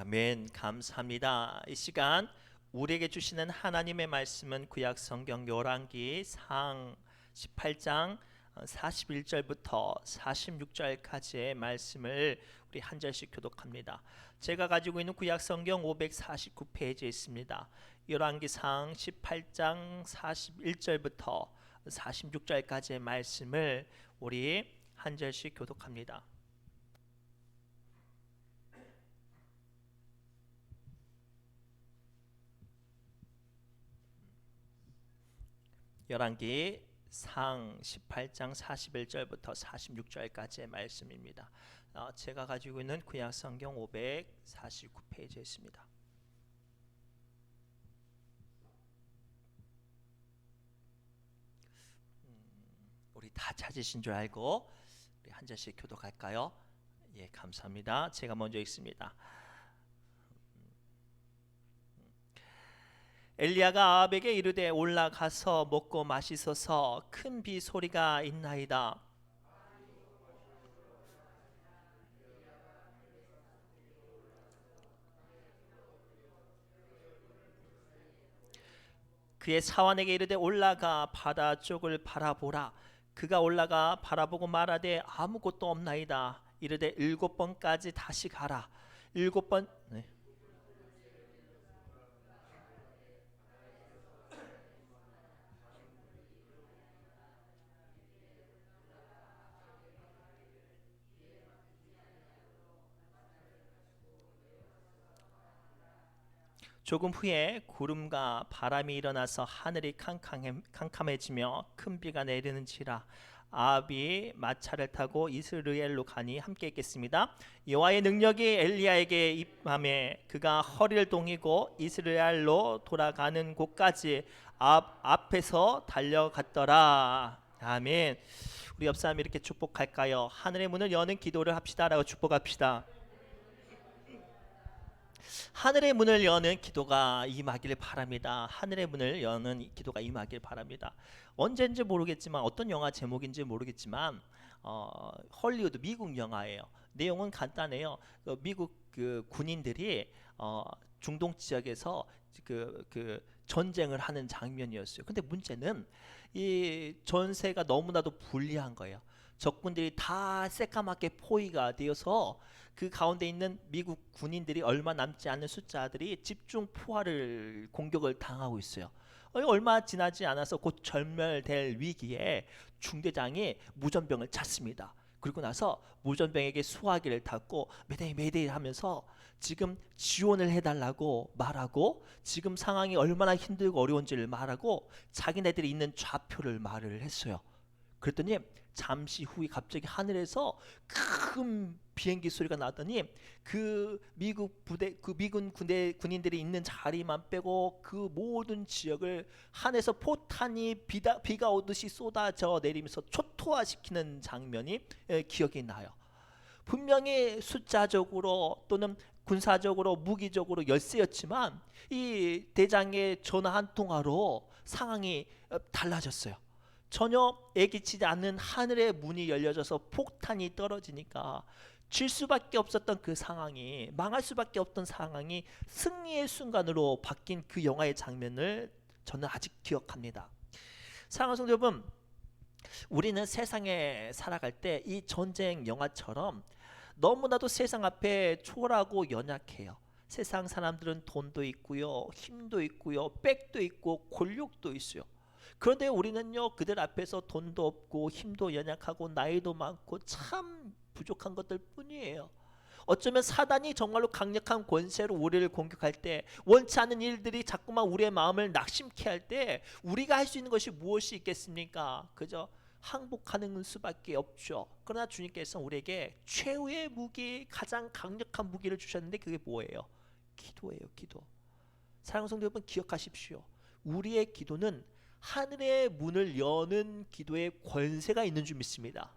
아멘. 감사합니다. 이 시간 우리에게 주시는 하나님의 말씀은 구약 성경 열왕기 상 18장 41절부터 46절까지의 말씀을 우리 한 절씩 교독합니다. 제가 가지고 있는 구약 성경 549페이지에 있습니다. 열왕기 상 18장 41절부터 46절까지의 말씀을 우리 한 절씩 교독합니다. 열왕기 상 18장 41절부터 46절까지의 말씀입니다. 제가 가지고 있는 구약 성경 549페이지에 있습니다. 우리 다 찾으신 줄 알고 우리 한 절씩 교독할까요? 예, 감사합니다. 제가 먼저 읽습니다. 엘리야가 아합에게 이르되 올라가서 먹고 마시소서, 큰 비 소리가 있나이다. 그의 사환에게 이르되 올라가 바다 쪽을 바라보라. 그가 올라가 바라보고 말하되 아무것도 없나이다. 이르되 7번까지 다시 가라. 7번. 네. 조금 후에 구름과 바람이 일어나서 하늘이 캄캄해지며 큰 비가 내리는지라. 아합이 마차를 타고 이스라엘로 가니 함께 읽겠습니다. 여호와의 능력이 엘리야에게 임함에 그가 허리를 동이고 이스라엘로 돌아가는 곳까지 앞에서 달려갔더라. 아멘. 우리 옆 사람 이렇게 축복할까요? 하늘의 문을 여는 기도를 합시다라고 축복합시다. 하늘의 문을 여는 기도가 임하길 바랍니다. 하늘의 문을 여는 기도가 임하길 바랍니다. 언제인지 모르겠지만, 어떤 영화 제목인지 모르겠지만 헐리우드 미국 영화예요. 내용은 간단해요. 미국 군인들이 중동 지역에서 전쟁을 하는 장면이었어요. 근데 문제는 이 전세가 너무나도 불리한 거예요. 적군들이 다 새까맣게 포위가 되어서 그 가운데 있는 미국 군인들이 얼마 남지 않은 숫자들이 집중 포화를 공격을 당하고 있어요. 얼마 지나지 않아서 곧 절멸될 위기에 중대장이 무전병을 찾습니다. 그리고 나서 무전병에게 수화기를 닫고 메데이 메데이 하면서 지금 지원을 해달라고 말하고, 지금 상황이 얼마나 힘들고 어려운지를 말하고, 자기네들이 있는 좌표를 말을 했어요. 그랬더니 잠시 후에 갑자기 하늘에서 큰 비행기 소리가 나더니 그 미군 군인들이 있는 자리만 빼고 그 모든 지역을 하늘에서 포탄이 비가 오듯이 쏟아져 내리면서 초토화시키는 장면이 기억이 나요. 분명히 숫자적으로 또는 군사적으로 무기적으로 열세였지만 이 대장의 전화 한 통화로 상황이 달라졌어요. 전혀 예기치지 않는 하늘의 문이 열려져서 폭탄이 떨어지니까 질 수밖에 없었던 그 상황이, 망할 수밖에 없던 상황이 승리의 순간으로 바뀐 그 영화의 장면을 저는 아직 기억합니다. 사랑하는 성도 여러분, 우리는 세상에 살아갈 때 이 전쟁 영화처럼 너무나도 세상 앞에 초라하고 연약해요. 세상 사람들은 돈도 있고요, 힘도 있고요, 백도 있고 권력도 있어요. 그런데 우리는요, 그들 앞에서 돈도 없고 힘도 연약하고 나이도 많고 참 부족한 것들 뿐이에요. 어쩌면 사단이 정말로 강력한 권세로 우리를 공격할 때, 원치 않은 일들이 자꾸만 우리의 마음을 낙심케 할 때 우리가 할 수 있는 것이 무엇이 있겠습니까? 그저 항복하는 수밖에 없죠. 그러나 주님께서 우리에게 최후의 무기, 가장 강력한 무기를 주셨는데 그게 뭐예요? 기도예요. 기도. 사랑하는 성도 여러분, 기억하십시오. 우리의 기도는 하늘의 문을 여는 기도의 권세가 있는 줄 믿습니다.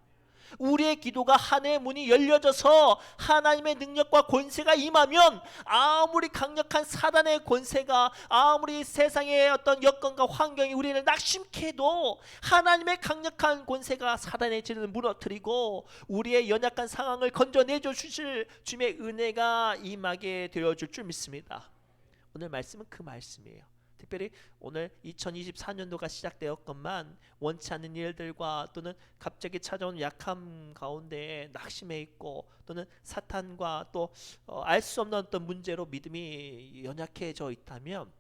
우리의 기도가 하늘의 문이 열려져서 하나님의 능력과 권세가 임하면 아무리 강력한 사단의 권세가, 아무리 세상의 어떤 여건과 환경이 우리를 낙심케 해도 하나님의 강력한 권세가 사단의 진을 무너뜨리고 우리의 연약한 상황을 건져내줘 주실 주님의 은혜가 임하게 되어줄 줄 믿습니다. 오늘 말씀은 그 말씀이에요. 특별히 오늘 2024년도가 시작되었건만 원치 않는 일들과 또는 갑자기 찾아온 약함 가운데 낙심해 있고 또는 사탄과 또 알 수 없는 어떤 문제로 믿음이 연약해져 있다면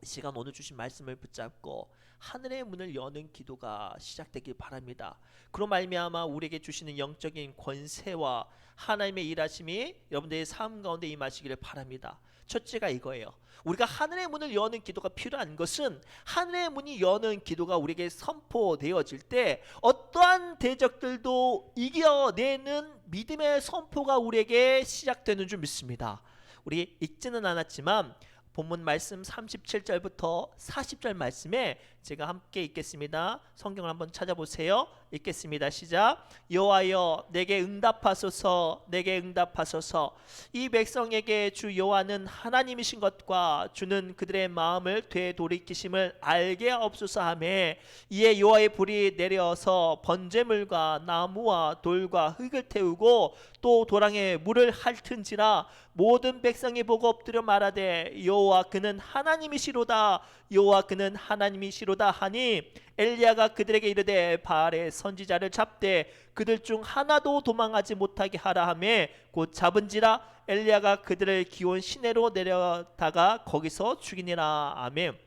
이 시간 오늘 주신 말씀을 붙잡고 하늘의 문을 여는 기도가 시작되길 바랍니다. 그로 말미암아 우리에게 주시는 영적인 권세와 하나님의 일하심이 여러분들의 삶 가운데 임하시기를 바랍니다. 첫째가 이거예요. 우리가 하늘의 문을 여는 기도가 필요한 것은 하늘의 문이 여는 기도가 우리에게 선포되어질 때 어떠한 대적들도 이겨내는 믿음의 선포가 우리에게 시작되는 줄 믿습니다. 우리 읽지는 않았지만 본문 말씀 37절부터 40절 말씀에 제가 함께 읽겠습니다. 성경을 한번 찾아보세요. 읽겠습니다. 시작. 여호와여 내게 응답하소서, 내게 응답하소서. 이 백성에게 주 여호와는 하나님이신 것과 주는 그들의 마음을 되돌이키심을 알게 없소서 하매 이에 여호와의 불이 내려서 번제물과 나무와 돌과 흙을 태우고 또 도랑에 물을 핥은지라 모든 백성이 보고 엎드려 말하되 여호와 그는 하나님이시로다, 여호와 그는 하나님이시로다 하니 엘리야가 그들에게 이르되 바알의 선지자를 잡되 그들 중 하나도 도망하지 못하게 하라 하매 곧 잡은지라 엘리야가 그들을 기온 시내로 내려다가 거기서 죽이니라. 아멘.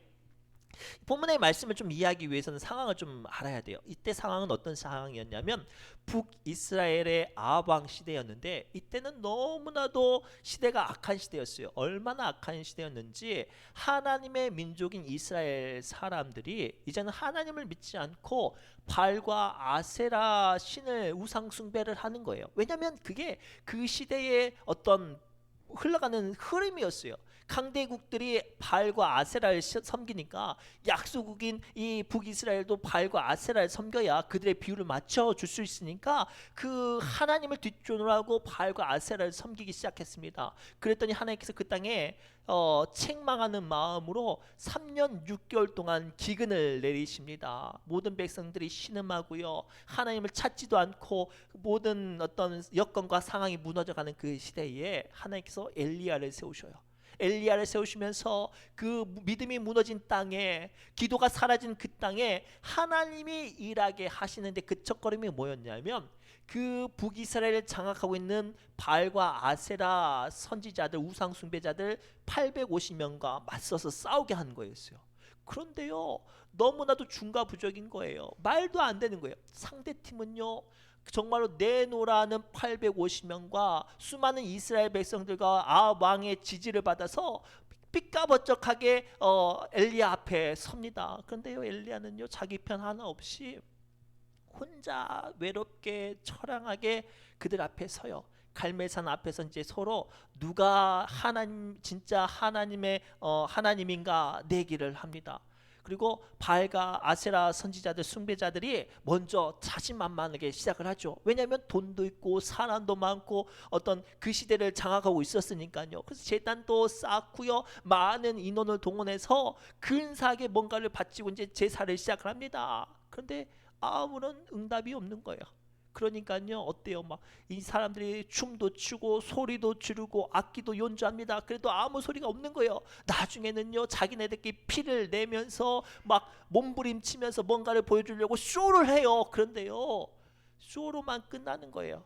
본문의 말씀을 좀 이해하기 위해서는 상황을 좀 알아야 돼요. 이때 상황은 어떤 상황이었냐면 북이스라엘의 아합 왕 시대였는데 이때는 너무나도 시대가 악한 시대였어요. 얼마나 악한 시대였는지 하나님의 민족인 이스라엘 사람들이 이제는 하나님을 믿지 않고 바알과 아세라 신을 우상 숭배를 하는 거예요. 왜냐하면 그게 그 시대의 어떤 흘러가는 흐름이었어요. 강대국들이 바알과 아세라를 섬기니까 약소국인 이 북이스라엘도 바알과 아세라를 섬겨야 그들의 비율을 맞춰 줄 수 있으니까 그 하나님을 뒷전으로 하고 바알과 아세라를 섬기기 시작했습니다. 그랬더니 하나님께서 그 땅에 책망하는 마음으로 3년 6개월 동안 기근을 내리십니다. 모든 백성들이 신음하고요, 하나님을 찾지도 않고 모든 어떤 여건과 상황이 무너져가는 그 시대에 하나님께서 엘리야를 세우셔요. 엘리야를 세우시면서 그 믿음이 무너진 땅에, 기도가 사라진 그 땅에 하나님이 일하게 하시는데 그 첫걸음이 뭐였냐면 그 북이스라엘을 장악하고 있는 바알과 아세라 선지자들, 우상 숭배자들 850명과 맞서서 싸우게 한 거였어요. 그런데요, 너무나도 중과부적인 거예요. 말도 안 되는 거예요. 상대팀은요 정말로 내노라는 850명과 수많은 이스라엘 백성들과 아합 왕의 지지를 받아서 삐까번쩍하게 엘리야 앞에 섭니다. 그런데요 엘리야는요 자기 편 하나 없이 혼자 외롭게 처량하게 그들 앞에 서요. 갈멜산 앞에서 이제 서로 누가 하나님, 진짜 하나님의 하나님인가 내기를 합니다. 그리고 바알과 아세라 선지자들, 숭배자들이 먼저 자신만만하게 시작을 하죠. 왜냐하면 돈도 있고 사람도 많고 어떤 그 시대를 장악하고 있었으니까요. 그래서 제단도 쌓고요, 많은 인원을 동원해서 근사하게 뭔가를 바치고 이제 제사를 시작을 합니다. 그런데 아무런 응답이 없는 거예요. 그러니까요 어때요? 막 이 사람들이 춤도 추고 소리도 지르고 악기도 연주합니다. 그래도 아무 소리가 없는 거예요. 나중에는요 자기네들끼리 피를 내면서 막 몸부림치면서 뭔가를 보여주려고 쇼를 해요. 그런데요 쇼로만 끝나는 거예요.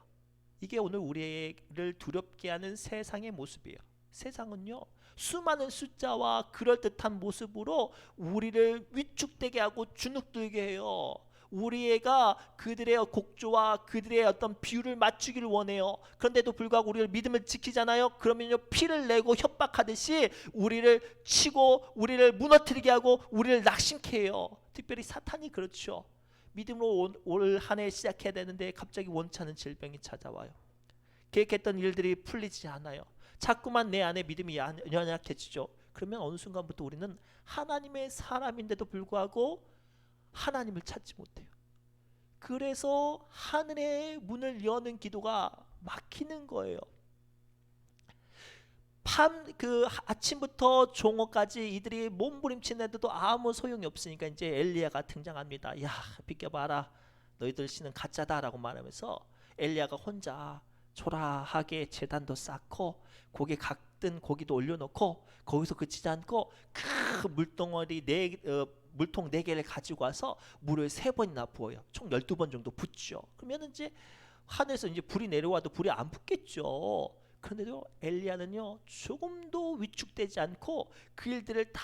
이게 오늘 우리를 두렵게 하는 세상의 모습이에요. 세상은요 수많은 숫자와 그럴듯한 모습으로 우리를 위축되게 하고 주눅들게 해요. 우리가 그들의 곡조와 그들의 어떤 비율을 맞추기를 원해요. 그런데도 불구하고 우리를 믿음을 지키잖아요. 그러면요 피를 내고 협박하듯이 우리를 치고 우리를 무너뜨리게 하고 우리를 낙심케 해요. 특별히 사탄이 그렇죠. 믿음으로 올 한 해 시작해야 되는데 갑자기 원치 않은 질병이 찾아와요. 계획했던 일들이 풀리지 않아요. 자꾸만 내 안에 믿음이 연약해지죠. 그러면 어느 순간부터 우리는 하나님의 사람인데도 불구하고 하나님을 찾지 못해요. 그래서 하늘의 문을 여는 기도가 막히는 거예요. 아침부터 종업까지 이들이 몸부림치는데도 아무 소용이 없으니까 이제 엘리야가 등장합니다. 야, 비켜봐라, 너희들 신은 가짜다라고 말하면서 엘리야가 혼자 초라하게 제단도 쌓고 고기 각든 고기도 올려놓고 거기서 그치지 않고 큰 물덩어리 물통 4개를 가지고 와서 물을 3번이나 부어요. 총 12번 정도 붓죠. 그러면 이제 하늘에서 이제 불이 내려와도 불이 안 붙겠죠. 그런데도 엘리야는요 조금도 위축되지 않고 그 일들을 다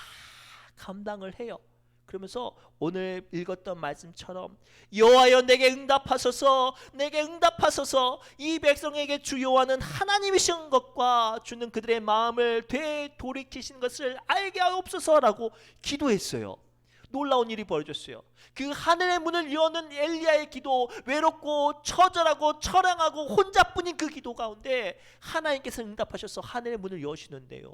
감당을 해요. 그러면서 오늘 읽었던 말씀처럼 여호와여 내게 응답하소서, 내게 응답하소서, 이 백성에게 주 여호와는 하나님이신 것과 주는 그들의 마음을 되돌이키신 것을 알게 하옵소서라고 기도했어요. 놀라운 일이 벌어졌어요. 그 하늘의 문을 여는 엘리야의 기도, 외롭고 처절하고 처량하고 혼자뿐인 그 기도 가운데 하나님께서 응답하셔서 하늘의 문을 여시는데요,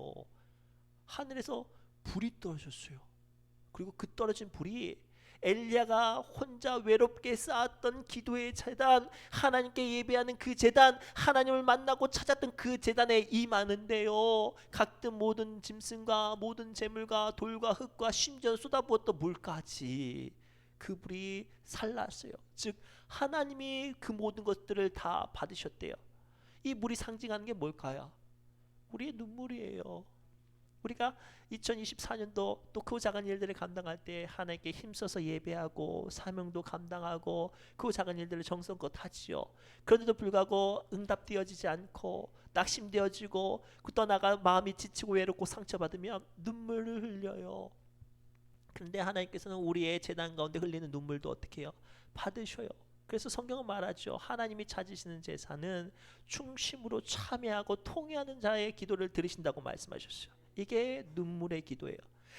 하늘에서 불이 떨어졌어요. 그리고 그 떨어진 불이 엘리야가 혼자 외롭게 쌓았던 기도의 제단, 하나님께 예배하는 그 제단, 하나님을 만나고 찾았던 그 제단에 임하는데요, 각든 모든 짐승과 모든 재물과 돌과 흙과 심지어 쏟아부었던 물까지 그 불이 살랐어요. 즉 하나님이 그 모든 것들을 다 받으셨대요. 이 물이 상징하는 게 뭘까요? 우리의 눈물이에요. 우리가 2024년도 또 그 작은 일들을 감당할 때 하나님께 힘써서 예배하고 사명도 감당하고 그 작은 일들을 정성껏 하지요. 그런데도 불구하고 응답되어지지 않고 낙심되어지고 떠나가 마음이 지치고 외롭고 상처받으면 눈물을 흘려요. 그런데 하나님께서는 우리의 재단 가운데 흘리는 눈물도 어떻게 해요? 받으셔요. 그래서 성경은 말하죠. 하나님이 찾으시는 제사는 충심으로 참여하고 통회하는 자의 기도를 들으신다고 말씀하셨어요. 이게 눈물의 기도예요.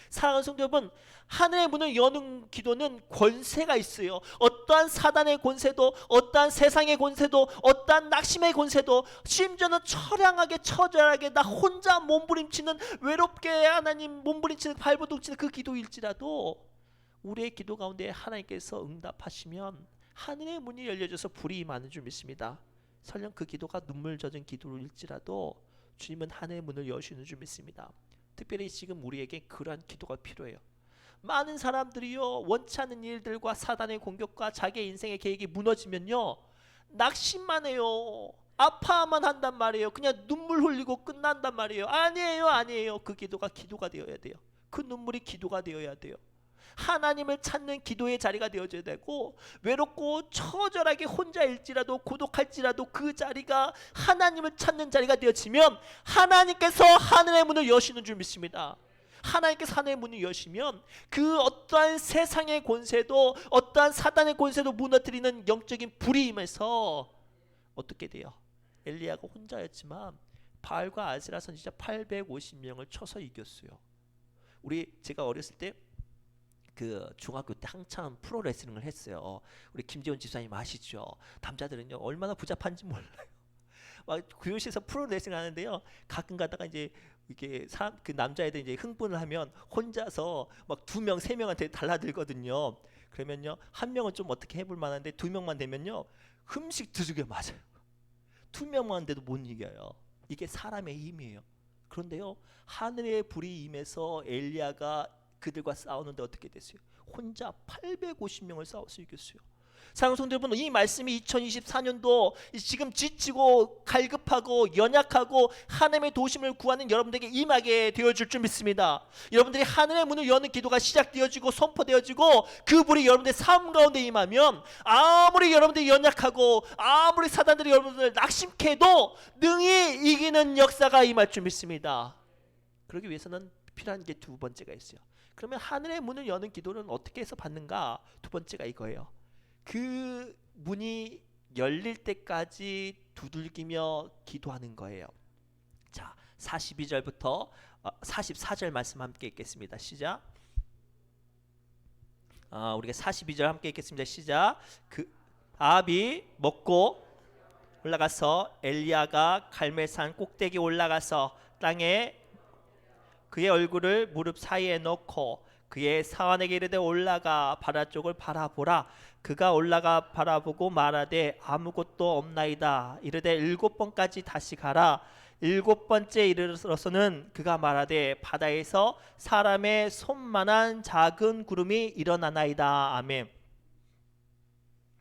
사랑하는 성도 여러분, 하늘의 문을 여는 기도는 권세가 있어요. 어떠한 사단의 권세도, 어떠한 세상의 권세도, 어떠한 낙심의 권세도, 심지어는 처량하게 처절하게 나 혼자 몸부림치는, 외롭게 하나님 몸부림치는, 발버둥치는 그 기도일지라도 우리의 기도 가운데 하나님께서 응답하시면 하늘의 문이 열려져서 불이 임하는 줄 믿습니다. 설령 그 기도가 눈물 젖은 기도일지라도 주님은 하늘의 문을 여시는 줄 믿습니다. 특별히 지금 우리에게 그러한 기도가 필요해요. 많은 사람들이요 원치 않는 일들과 사단의 공격과 자기의 인생의 계획이 무너지면요 낙심만 해요. 아파만 한단 말이에요. 그냥 눈물 흘리고 끝난단 말이에요. 아니에요. 그 기도가 되어야 돼요. 그 눈물이 기도가 되어야 돼요. 하나님을 찾는 기도의 자리가 되어져야 되고, 외롭고 처절하게 혼자일지라도 고독할지라도 그 자리가 하나님을 찾는 자리가 되어지면 하나님께서 하늘의 문을 여시는 줄 믿습니다. 하나님께서 하늘의 문을 여시면 그 어떠한 세상의 권세도, 어떠한 사단의 권세도 무너뜨리는 영적인 불이 임해서 어떻게 돼요? 엘리야가 혼자였지만 바알과 아세라 선지자 850명을 쳐서 이겼어요. 제가 어렸을 때 그 중학교 때 한참 프로레슬링을 했어요. 우리 김재훈 집사님 아시죠? 남자들은요 얼마나 부잡한지 몰라요. 막 교실에서 프로레슬링 하는데요, 가끔 가다가 이제 이게 그 남자애들 이제 흥분을 하면 혼자서 막 2명, 3명한테 달라들거든요. 그러면요 한 명은 좀 어떻게 해볼 만한데 2명만 되면요 흠식 두들겨 맞아요. 2명만 돼도 못 이겨요. 이게 사람의 힘이에요. 그런데요 하늘의 불이 임해서 엘리야가 그들과 싸우는데 어떻게 됐어요? 혼자 850명을 싸워서 이겼어요. 사랑하는 성도 여러분, 이 말씀이 2024년도 지금 지치고 갈급하고 연약하고 하나님의 도심을 구하는 여러분들에게 임하게 되어줄 줄 믿습니다. 여러분들이 하늘의 문을 여는 기도가 시작되어지고 선포되어지고 그 불이 여러분들의 삶 가운데 임하면 아무리 여러분들이 연약하고 아무리 사단들이 여러분들을 낙심케 해도 능히 이기는 역사가 임할 줄 믿습니다. 그러기 위해서는 필요한 게 2번째가 있어요. 그러면 하늘의 문을 여는 기도는 어떻게 해서 받는가? 2번째가 이거예요. 그 문이 열릴 때까지 두들기며 기도하는 거예요. 자, 42절부터 44절 말씀 함께 읽겠습니다. 시작. 우리가 42절 함께 읽겠습니다. 시작. 그 아합이 먹고 올라가서 엘리야가 갈멜산 꼭대기 올라가서 땅에 그의 얼굴을 무릎 사이에 넣고 그의 사환에게 이르되 올라가 바다 쪽을 바라보라. 그가 올라가 바라보고 말하되 아무것도 없나이다. 이르되 7번까지 다시 가라. 7번째 이르러서는 그가 말하되 바다에서 사람의 손만한 작은 구름이 일어나나이다. 아멘.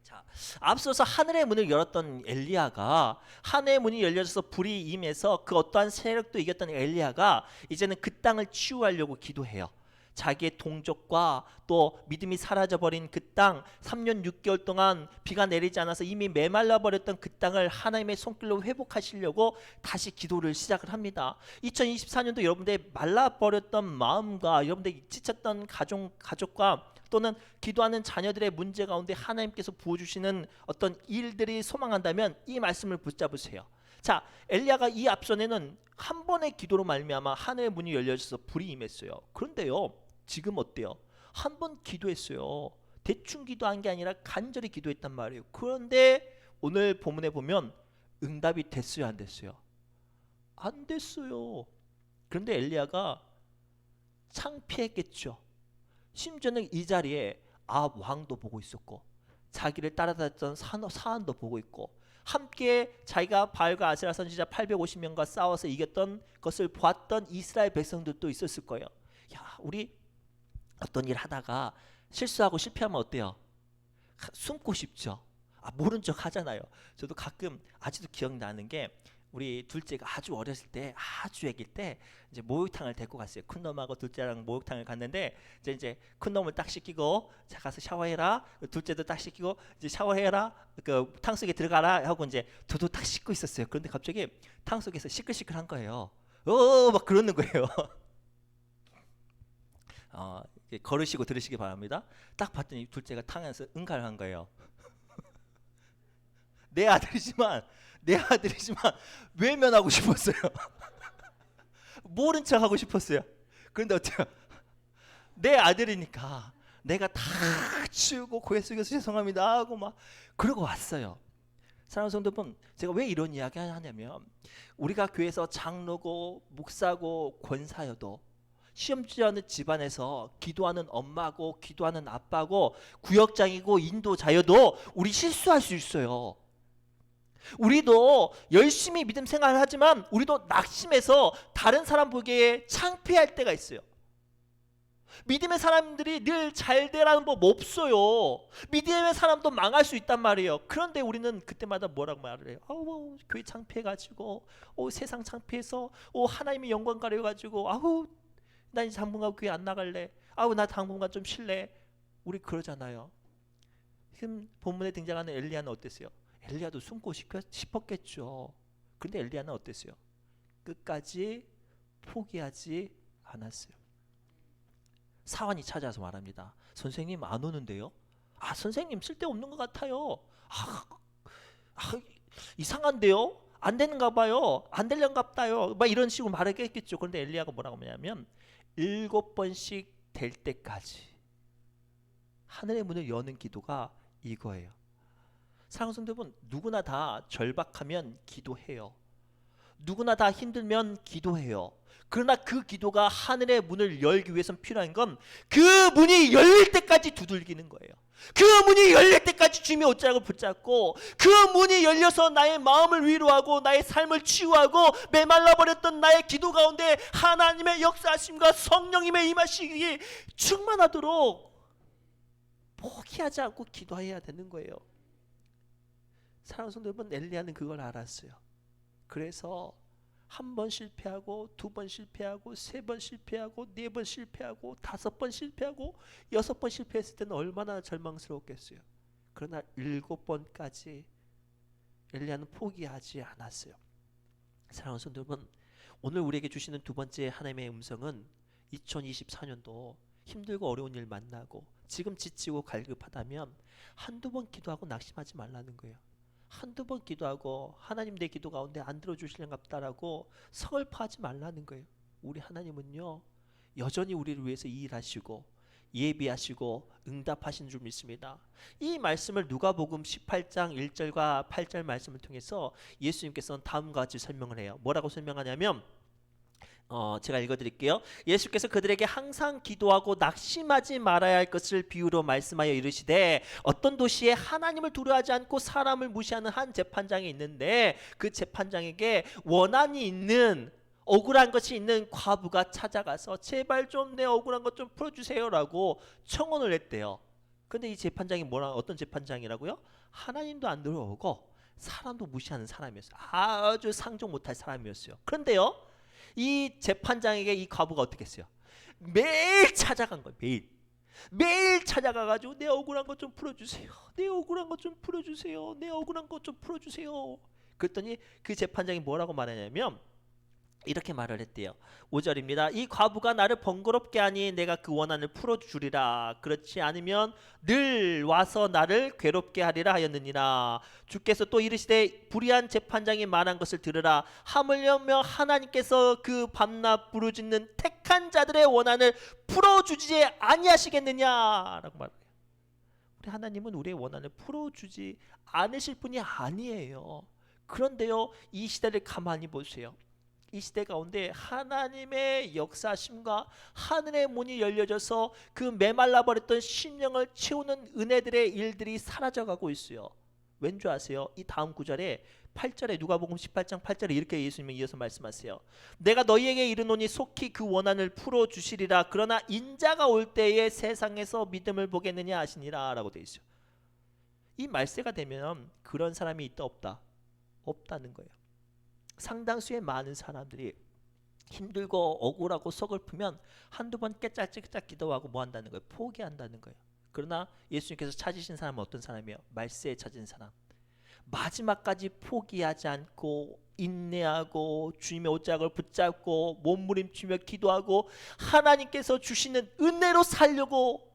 자, 앞서서 하늘의 문을 열었던 엘리야가, 하늘의 문이 열려져서 불이 임해서 그 어떠한 세력도 이겼던 엘리야가 이제는 그 땅을 치유하려고 기도해요. 자기의 동족과 또 믿음이 사라져버린 그 땅, 3년 6개월 동안 비가 내리지 않아서 이미 메말라 버렸던 그 땅을 하나님의 손길로 회복하시려고 다시 기도를 시작을 합니다. 2024년도 여러분들의 말라버렸던 마음과 여러분들이 지쳤던 가족과 또는 기도하는 자녀들의 문제 가운데 하나님께서 부어주시는 어떤 일들이 소망한다면 이 말씀을 붙잡으세요. 자, 엘리야가 이 앞전에는 한 번의 기도로 말미암아 하늘의 문이 열려져서 불이 임했어요. 그런데요, 지금 어때요? 한 번 기도했어요. 대충 기도한 게 아니라 간절히 기도했단 말이에요. 그런데 오늘 본문에 보면 응답이 됐어요, 안 됐어요? 안 됐어요. 그런데 엘리야가 창피했겠죠. 심지어는 이 자리에 아합 왕도 보고 있었고 자기를 따라다녔던 사안도 보고 있고 함께 자기가 바알과 아세라 선지자 850명과 싸워서 이겼던 것을 보았던 이스라엘 백성들도 있었을 거예요. 야, 우리 어떤 일 하다가 실수하고 실패하면 어때요? 숨고 싶죠. 모른 척 하잖아요. 저도 가끔 아직도 기억나는 게 우리 둘째가 아주 어렸을 때, 아주 아기일 때 이제 목욕탕을 데리고 갔어요. 큰 놈하고 둘째랑 목욕탕을 갔는데 이제 큰 놈을 딱 씻기고 자 가서 샤워해라. 둘째도 딱 씻기고 이제 샤워해라. 그 탕 속에 들어가라 하고 이제 저도 딱 씻고 있었어요. 그런데 갑자기 탕 속에서 시끌시끌한 거예요. 막 그러는 거예요. 걸으시고 들으시기 바랍니다. 딱 봤더니 둘째가 탕에서 응가를 한 거예요. 내 아들이지만 외면하고 싶었어요. 모른 척 하고 싶었어요. 그런데 어때요? 내 아들이니까 내가 다 치우고 고개 숙여서 죄송합니다 하고 막 그러고 왔어요. 사랑하는 성도분, 제가 왜 이런 이야기 하냐면 우리가 교회에서 장로고 목사고 권사여도 시험지 않은 집안에서 기도하는 엄마고 기도하는 아빠고 구역장이고 인도자여도 우리 실수할 수 있어요. 우리도 열심히 믿음 생활을 하지만 우리도 낙심해서 다른 사람 보기에 창피할 때가 있어요. 믿음의 사람들이 늘 잘 되라는 법 없어요. 믿음의 사람도 망할 수 있단 말이에요. 그런데 우리는 그때마다 뭐라고 말을 해요? 교회 창피해가지고 세상 창피해서 하나님의 영광 가려가지고 난 이제 당분간 교회 안 나갈래. 나 당분간 좀 쉴래. 우리 그러잖아요. 지금 본문에 등장하는 엘리야는 어땠어요? 엘리야도 숨고 싶었겠죠. 그런데 엘리야는 어땠어요? 끝까지 포기하지 않았어요. 사환이 찾아와서 말합니다. 선생님 안 오는데요? 선생님 쓸데없는 것 같아요. 이상한데요? 안 되는가 봐요. 안 되려는가 보다요. 막 이런 식으로 말했겠죠. 그런데 엘리야가 뭐라고 하냐면 7번씩 될 때까지 하늘의 문을 여는 기도가 이거예요. 사랑하는 성도분, 누구나 다 절박하면 기도해요. 누구나 다 힘들면 기도해요. 그러나 그 기도가 하늘의 문을 열기 위해서는 필요한 건 그 문이 열릴 때까지 두들기는 거예요. 그 문이 열릴 때까지 주님의 옷자락을 붙잡고 그 문이 열려서 나의 마음을 위로하고 나의 삶을 치유하고 메말라버렸던 나의 기도 가운데 하나님의 역사하심과 성령님의 임하시기 충만하도록 포기하지 않고 기도해야 되는 거예요. 사랑하는 성도 여러분, 엘리야는 그걸 알았어요. 그래서 한 번 실패하고 2번 실패하고 3번 실패하고 4번 실패하고 5번 실패하고 6번 실패했을 때는 얼마나 절망스러웠겠어요. 그러나 7번까지 엘리야는 포기하지 않았어요. 사랑하는 성도 여러분, 오늘 우리에게 주시는 두 번째 하나님의 음성은 2024년도 힘들고 어려운 일 만나고 지금 지치고 갈급하다면 한두 번 기도하고 낙심하지 말라는 거예요. 한두 번 기도하고 하나님 내 기도 가운데 안 들어주시려갑다라고 서글퍼하지 말라는 거예요. 우리 하나님은요 여전히 우리를 위해서 일하시고 예비하시고 응답하신 줄 믿습니다. 이 말씀을 누가복음 18장 1절과 8절 말씀을 통해서 예수님께서는 다음과 같이 설명을 해요. 뭐라고 설명하냐면 제가 읽어드릴게요. 예수께서 그들에게 항상 기도하고 낙심하지 말아야 할 것을 비유로 말씀하여 이르시되 어떤 도시에 하나님을 두려워하지 않고 사람을 무시하는 한 재판장이 있는데 그 재판장에게 원한이 있는 억울한 것이 있는 과부가 찾아가서 제발 좀 내 억울한 것 좀 풀어주세요라고 청원을 했대요. 근데 이 재판장이 어떤 재판장이라고요? 하나님도 안 들어오고 사람도 무시하는 사람이었어요. 아주 상종 못할 사람이었어요. 그런데요, 이 재판장에게 이 과부가 어떻게 했어요? 매일 찾아간 거예요. 매일 찾아가가지고 내 억울한 것 좀 풀어주세요. 내 억울한 것 좀 풀어주세요. 내 억울한 것 좀 풀어주세요. 그랬더니 그 재판장이 뭐라고 말하냐면 이렇게 말을 했대요. 5절입니다. 이 과부가 나를 번거롭게 하니 내가 그 원한을 풀어주리라. 그렇지 않으면 늘 와서 나를 괴롭게 하리라 하였느니라. 주께서 또 이르시되 불의한 재판장이 말한 것을 들으라. 하물며 하나님께서 그 밤낮 부르짖는 택한 자들의 원한을 풀어주지 아니하시겠느냐라고 말해요. 우리 하나님은 우리의 원한을 풀어주지 않으실 분이 아니에요. 그런데요, 이 시대를 가만히 보세요. 이 시대 가운데 하나님의 역사심과 하늘의 문이 열려져서 그 메말라버렸던 심령을 채우는 은혜들의 일들이 사라져가고 있어요. 왠지 아세요? 이 다음 구절에 8절에 누가복음 18장 8절에 이렇게 예수님이 이어서 말씀하세요. 내가 너희에게 이르노니 속히 그 원한을 풀어주시리라. 그러나 인자가 올 때에 세상에서 믿음을 보겠느냐 하시니라 라고 되어 있어요. 이 말세가 되면 그런 사람이 있다 없다? 없다는 거예요. 상당수의 많은 사람들이 힘들고 억울하고 서글프면 한두 번 깨짝깨짝 기도하고 뭐 한다는 거예요? 포기한다는 거예요. 그러나 예수님께서 찾으신 사람은 어떤 사람이에요? 말세에 찾은 사람. 마지막까지 포기하지 않고 인내하고 주님의 옷장을 붙잡고 몸부림치며 기도하고 하나님께서 주시는 은혜로 살려고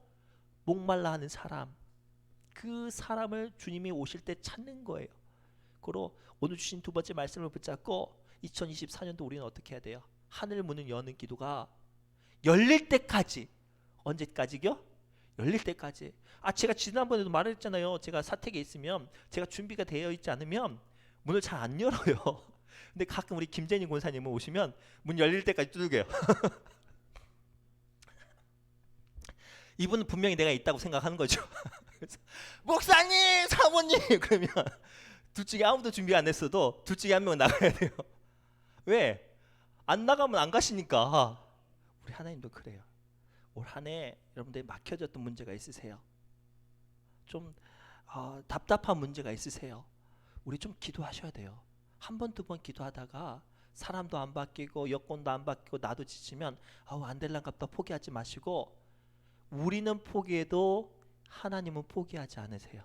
목말라 하는 사람, 그 사람을 주님이 오실 때 찾는 거예요. 그리고 오늘 주신 두 번째 말씀을 붙잡고 2024년도 우리는 어떻게 해야 돼요? 하늘 문을 여는 기도가 열릴 때까지. 언제까지요? 열릴 때까지. 제가 지난번에도 말했잖아요. 제가 사택에 있으면 제가 준비가 되어 있지 않으면 문을 잘 안 열어요. 근데 가끔 우리 김재니 권사님은 오시면 문 열릴 때까지 두들겨요. 이분은 분명히 내가 있다고 생각하는 거죠. 그래서 목사님, 사모님 그러면 둘 중에 아무도 준비 안 했어도 둘 중에 한 명은 나가야 돼요. 왜? 안 나가면 안 가시니까. 우리 하나님도 그래요. 올 한 해 여러분들 막혀졌던 문제가 있으세요? 좀 답답한 문제가 있으세요? 우리 좀 기도하셔야 돼요. 한 번, 두 번 기도하다가 사람도 안 바뀌고 여건도 안 바뀌고 나도 지치면 안 될란갑다 포기하지 마시고, 우리는 포기해도 하나님은 포기하지 않으세요.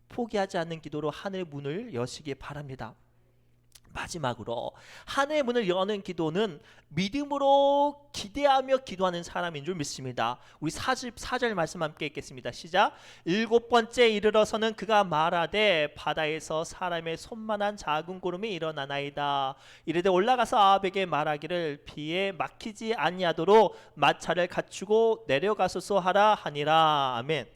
포기하지 않는 기도로 하늘의 문을 여시기 바랍니다. 마지막으로 하늘의 문을 여는 기도는 믿음으로 기대하며 기도하는 사람인 줄 믿습니다. 우리 4절 말씀 함께 읽겠습니다. 시작. 일곱 번째 이르러서는 그가 말하되 바다에서 사람의 손만한 작은 구름이 일어나나이다. 이르되 올라가서 아합에게 말하기를 비에 막히지 아니하도록 마차를 갖추고 내려가소서 하라 하니라. 아멘.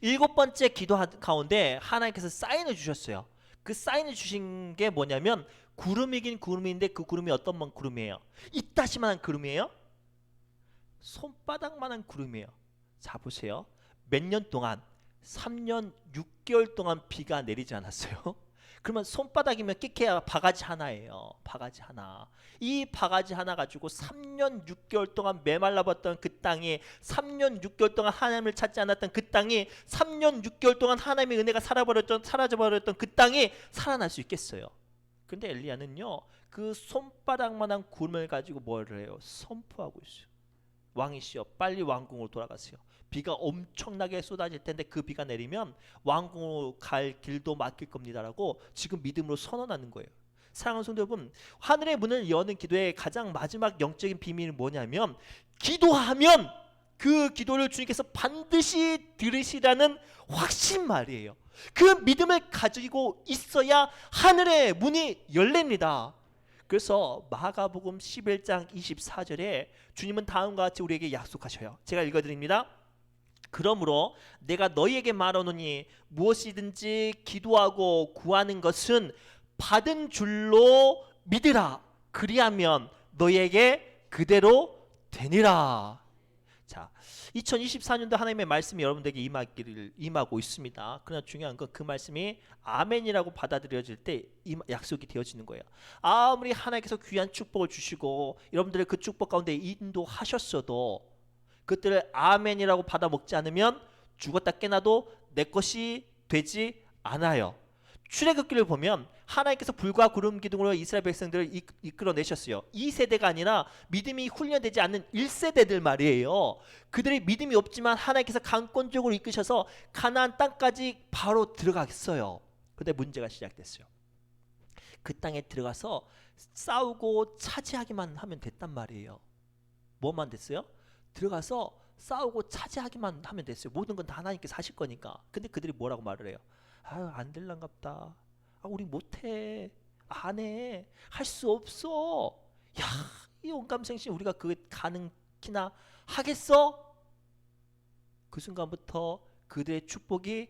일곱 번째 기도 가운데 하나님께서 사인을 주셨어요. 그 사인을 주신 게 뭐냐면 구름이긴 구름인데 그 구름이 어떤 구름이에요? 이따시만한 구름이에요? 손바닥만한 구름이에요. 자 보세요. 몇 년 동안 3년 6개월 동안 비가 내리지 않았어요? 그러면 손바닥이면 끼케야 바가지 하나예요. 바가지 하나. 이 바가지 하나 가지고 3년 6개월 동안 메말라봤던 그 땅이, 3년 6개월 동안 하나님을 찾지 않았던 그 땅이, 3년 6개월 동안 하나님의 은혜가 사라져버렸던 그 땅이 살아날 수 있겠어요? 근데 엘리야는요, 그 손바닥만한 구름을 가지고 뭐를 해요? 선포하고 있어요. 왕이시여 빨리 왕궁으로 돌아가세요. 비가 엄청나게 쏟아질 텐데 그 비가 내리면 왕궁으로 갈 길도 막힐 겁니다라고 지금 믿음으로 선언하는 거예요. 사랑하는 성도 여러분, 하늘의 문을 여는 기도의 가장 마지막 영적인 비밀은 뭐냐면 기도하면 그 기도를 주님께서 반드시 들으시라는 확신 말이에요. 그 믿음을 가지고 있어야 하늘의 문이 열립니다. 그래서 마가복음 11장 24절에 주님은 다음과 같이 우리에게 약속하셔요. 제가 읽어드립니다. 그러므로 내가 너희에게 말하노니 무엇이든지 기도하고 구하는 것은 받은 줄로 믿으라. 그리하면 너희에게 그대로 되니라. 자, 2024년도 하나님의 말씀이 여러분들에게 임하고 있습니다. 그러나 중요한 건 그 말씀이 아멘이라고 받아들여질 때 약속이 되어지는 거예요. 아무리 하나님께서 귀한 축복을 주시고 여러분들의 그 축복 가운데 인도하셨어도 그것들을 아멘이라고 받아 먹지 않으면 죽었다 깨나도 내 것이 되지 않아요. 출애굽기를 보면 하나님께서 불과 구름 기둥으로 이스라엘 백성들을 이끌어내셨어요. 2세대가 아니라 믿음이 훈련되지 않는 1세대들 말이에요. 그들이 믿음이 없지만 하나님께서 강권적으로 이끄셔서 가나안 땅까지 바로 들어갔어요. 근데 문제가 시작됐어요. 그 땅에 들어가서 싸우고 차지하기만 하면 됐단 말이에요. 뭐만 됐어요? 들어가서 싸우고 차지하기만 하면 됐어요. 모든 건 다 하나님께서 하실 거니까. 근데 그들이 뭐라고 말을 해요? 아유, 안 될란갑다. 아, 우리 못해. 안 해. 할 수 없어. 야, 이 온감생심 우리가 그 가능키나 하겠어? 그 순간부터 그들의 축복이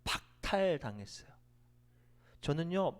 박탈당했어요. 저는요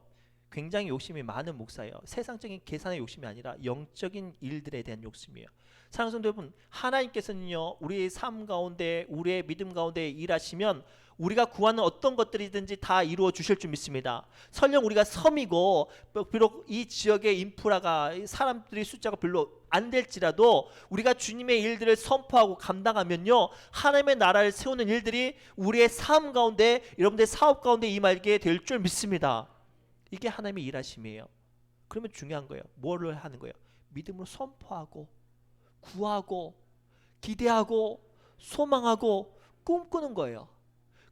굉장히 욕심이 많은 목사예요. 세상적인 계산의 욕심이 아니라 영적인 일들에 대한 욕심이에요. 사랑하는 성도 여러분, 하나님께서는요 우리의 삶 가운데 우리의 믿음 가운데 일하시면 우리가 구하는 어떤 것들이든지 다 이루어 주실 줄 믿습니다. 설령 우리가 섬이고 비록 이 지역의 인프라가 사람들의 숫자가 별로 안 될지라도 우리가 주님의 일들을 선포하고 감당하면요 하나님의 나라를 세우는 일들이 우리의 삶 가운데 여러분들의 사업 가운데 임하게 될 줄 믿습니다. 이게 하나님의 일하심이에요. 그러면 중요한 거예요. 뭐를 하는 거예요? 믿음으로 선포하고 구하고 기대하고 소망하고 꿈꾸는 거예요.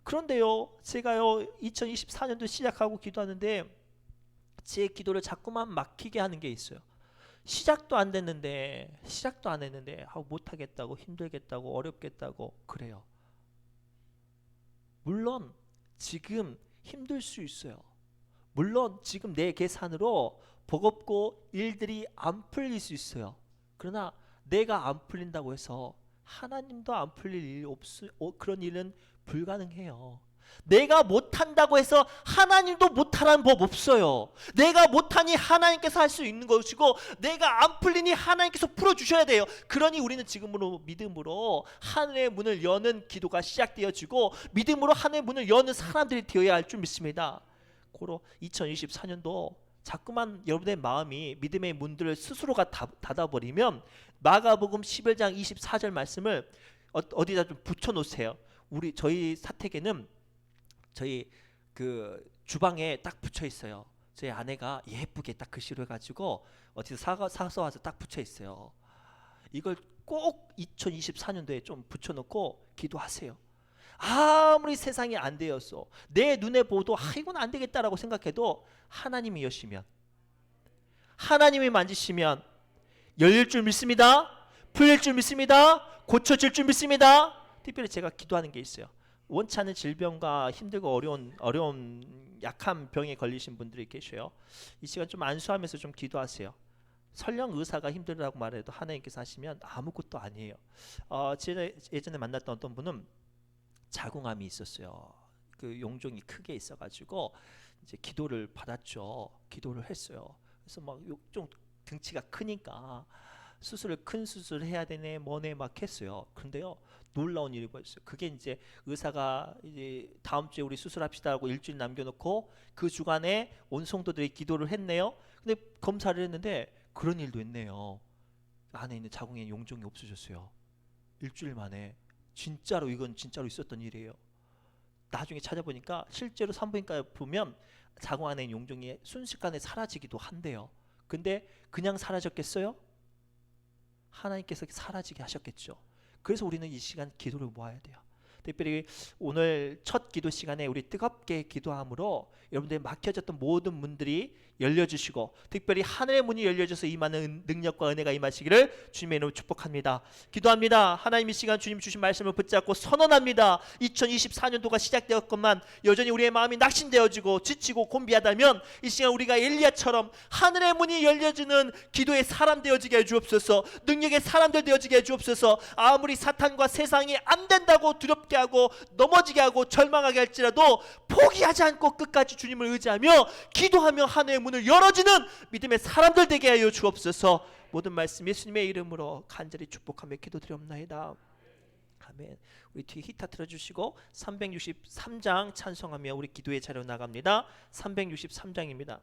그런데요 제가요 2024년도 시작하고 기도하는데 제 기도를 자꾸만 막히게 하는 게 있어요. 시작도 안 됐는데 시작도 안 했는데 못하겠다고 힘들겠다고 어렵겠다고 그래요. 물론 지금 힘들 수 있어요. 물론 지금 내 계산으로 버겁고 일들이 안 풀릴 수 있어요. 그러나 내가 안 풀린다고 해서 하나님도 안 풀릴 일이 그런 일은 불가능해요. 내가 못한다고 해서 하나님도 못하라는 법 없어요. 내가 못하니 하나님께서 할 수 있는 것이고 내가 안 풀리니 하나님께서 풀어주셔야 돼요. 그러니 우리는 지금으로 믿음으로 하늘의 문을 여는 기도가 시작되어지고 믿음으로 하늘의 문을 여는 사람들이 되어야 할 줄 믿습니다. 고로 2024년도 자꾸만 여러분의 마음이 믿음의 문들을 스스로가 닫아버리면 마가복음 11장 24절 말씀을 어디다 좀 붙여놓으세요. 저희 사택에는 저희 그 주방에 딱 붙여 있어요. 저희 아내가 예쁘게 딱 글씨로 해가지고 어디서 사서 와서 딱 붙여 있어요. 이걸 꼭 2024년도에 좀 붙여놓고 기도하세요. 아무리 세상이 안 되었어 내 눈에 보도 이건 안 되겠다라고 생각해도 하나님이 여시면 하나님이 만지시면 열릴 줄 믿습니다. 풀릴 줄 믿습니다. 고쳐질 줄 믿습니다. 특별히 제가 기도하는 게 있어요. 원치 않은 질병과 힘들고 어려운 약한 병에 걸리신 분들이 계셔요. 이 시간 좀 안수하면서 좀 기도하세요. 설령 의사가 힘들다고 말해도 하나님께서 하시면 아무것도 아니에요. 예전에 만났던 어떤 분은 자궁암이 있었어요. 그 용종이 크게 있어가지고 이제 기도를 받았죠. 기도를 했어요. 그래서 막 좀 등치가 크니까 큰 수술을 해야 되네 뭐네 막 했어요. 그런데요 놀라운 일이 벌어졌어요. 그게 이제 의사가 이제 다음 주에 우리 수술합시다라고 일주일 남겨놓고 그 주간에 온 성도들이 기도를 했네요. 근데 검사를 했는데 그런 일도 있네요. 안에 있는 자궁에 용종이 없어졌어요. 일주일 만에. 이건 진짜로 있었던 일이에요. 나중에 찾아보니까 실제로 산부인과에 보면 자궁 안에 있는 용종이 순식간에 사라지기도 한대요. 근데 그냥 사라졌겠어요? 하나님께서 사라지게 하셨겠죠. 그래서 우리는 이 시간 기도를 모아야 돼요. 특별히 오늘 첫 기도 시간에 우리 뜨겁게 기도함으로 여러분들의 막혀졌던 모든 문들이 열려주시고 특별히 하늘의 문이 열려져서 임하는 능력과 은혜가 임하시기를 주님의 이름으로 축복합니다. 기도합니다. 하나님 이 시간 주님 주신 말씀을 붙잡고 선언합니다. 2024년도가 시작되었건만 여전히 우리의 마음이 낙심되어지고 지치고 곤비하다면 이 시간 우리가 엘리야처럼 하늘의 문이 열려지는 기도의 사람 되어지게 해주옵소서. 능력의 사람들 되어지게 해주옵소서. 아무리 사탄과 세상이 안 된다고 두렵게 힘없게 하고 넘어지게 하고 절망하게 할지라도 포기하지 않고 끝까지 주님을 의지하며 기도하며 하늘의 문을 열어주는 믿음의 사람들 되게 하여 주옵소서. 모든 말씀 예수님의 이름으로 간절히 축복하며 기도드리옵나이다. 아멘. 우리 뒤에 히타 틀어주시고 363장 찬송하며 우리 기도의 자리로 나갑니다. 363장입니다.